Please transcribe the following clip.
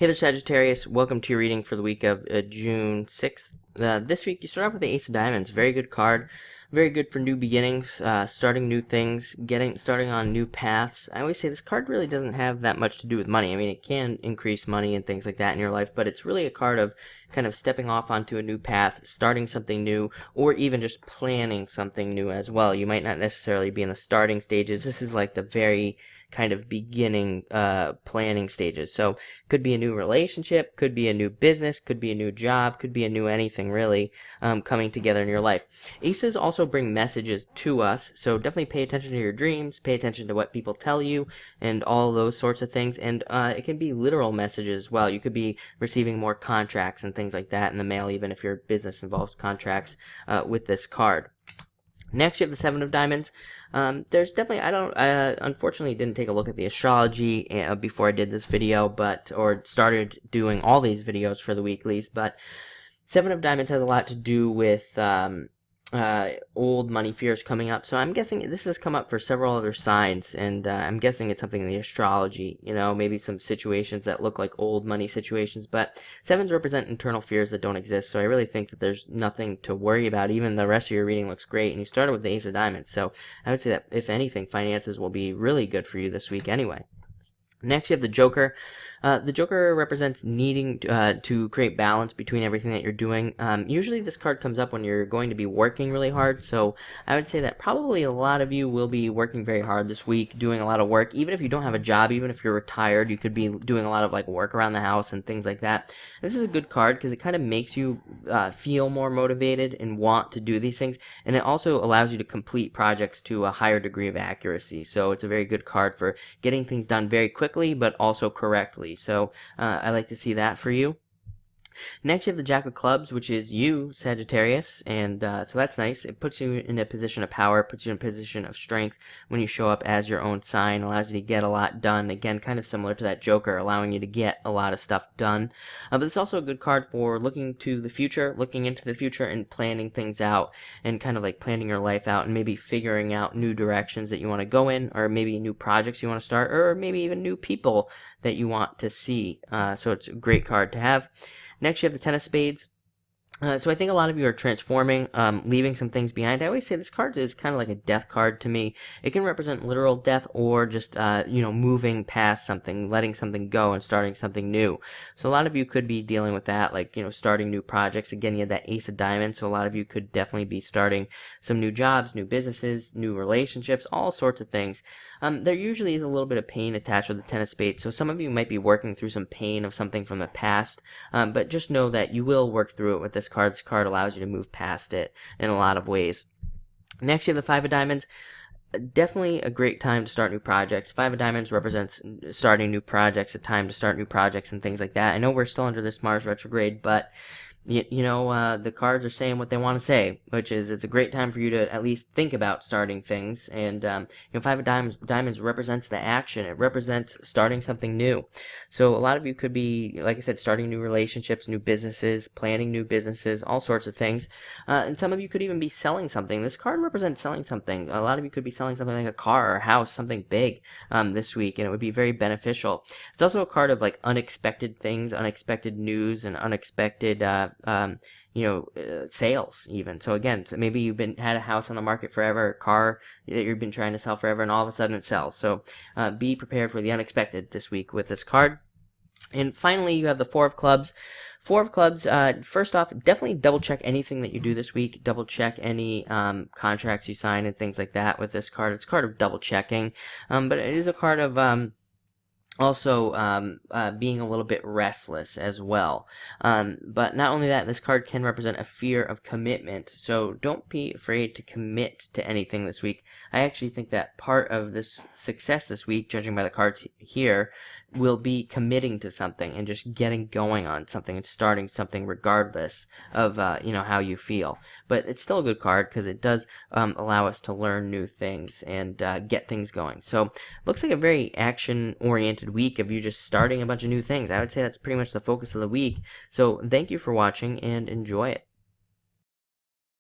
Hey there, Sagittarius. Welcome to your reading for the week of June 6th. This week, you start off with the Ace of Diamonds. Very good card. Very good for new beginnings, starting new things, starting on new paths. I always say this card really doesn't have that much to do with money. I mean, it can increase money and things like that in your life, but it's really a card of kind of stepping off onto a new path, starting something new, or even just planning something new as well. You might not necessarily be in the starting stages. This is like the very kind of beginning planning stages. So could be a new relationship, could be a new business, could be a new job, could be a new anything really coming together in your life. Aces also bring messages to us, so definitely pay attention to your dreams, pay attention to what people tell you, and all those sorts of things. And it can be literal messages as well. You could be receiving more contracts and things like that in the mail, even if your business involves contracts with this card. Next, you have the Seven of Diamonds. There's definitely, unfortunately didn't take a look at the astrology before I did this video, or started doing all these videos for the weeklies, but Seven of Diamonds has a lot to do with old money fears coming up. So I'm guessing this has come up for several other signs, and I'm guessing it's something in the astrology, maybe some situations that look like old money situations, but sevens represent internal fears that don't exist, so I really think that there's nothing to worry about. Even the rest of your reading looks great, and you started with the Ace of Diamonds, so I would say that if anything, finances will be really good for you this week anyway. Next, you have the Joker. The Joker represents needing to create balance between everything that you're doing. Usually this card comes up when you're going to be working really hard, so I would say that probably a lot of you will be working very hard this week, doing a lot of work. Even if you don't have a job, even if you're retired, you could be doing a lot of work around the house and things like that. This is a good card because it kind of makes you feel more motivated and want to do these things, and it also allows you to complete projects to a higher degree of accuracy. So it's a very good card for getting things done very quickly, but also correctly. So I like to see that for you. Next, you have the Jack of Clubs, which is you, Sagittarius, and so that's nice. It puts you in a position of power, puts you in a position of strength when you show up as your own sign, allows you to get a lot done. Again, kind of similar to that Joker, allowing you to get a lot of stuff done. But it's also a good card for looking to the future, looking into the future, and planning things out, and kind of like planning your life out, and maybe figuring out new directions that you want to go in, or maybe new projects you want to start, or maybe even new people that you want to see. So it's a great card to have. Next, you have the Ten of Spades. So I think a lot of you are transforming, leaving some things behind. I always say this card is kind of like a death card to me. It can represent literal death or just, moving past something, letting something go and starting something new. So a lot of you could be dealing with that, starting new projects. Again, you had that Ace of Diamonds, so a lot of you could definitely be starting some new jobs, new businesses, new relationships, all sorts of things. There usually is a little bit of pain attached with the Ten of Spades, so some of you might be working through some pain of something from the past, but just know that you will work through it with this card. This card allows you to move past it in a lot of ways. Next, you have the Five of Diamonds. Definitely a great time to start new projects. Five of Diamonds represents starting new projects, a time to start new projects and things like that. I know we're still under this Mars retrograde, but the cards are saying what they want to say, which is it's a great time for you to at least think about starting things. And Five of Diamonds represents the action. It represents starting something new. So a lot of you could be, like I said, starting new relationships, new businesses, planning new businesses, all sorts of things. And some of you could even be selling something. This card represents selling something. A lot of you could be selling something like a car or a house, something big this week, and it would be very beneficial. It's also a card of unexpected things, unexpected news, and unexpected sales even. So again, maybe you've had a house on the market forever, a car that you've been trying to sell forever, and all of a sudden it sells. So be prepared for the unexpected this week with this card. And finally, you have the Four of Clubs. Four of Clubs, first off, definitely double check anything that you do this week. Double check any contracts you sign and things like that with this card. It's a card of double checking, but it is a card of also being a little bit restless as well. But not only that, this card can represent a fear of commitment, so don't be afraid to commit to anything this week. I actually think that part of this success this week, judging by the cards here, will be committing to something and just getting going on something and starting something regardless of how you feel. But it's still a good card because it does allow us to learn new things and get things going. So looks like a very action oriented week of you just starting a bunch of new things. I would say that's pretty much the focus of the week. So thank you for watching and enjoy it.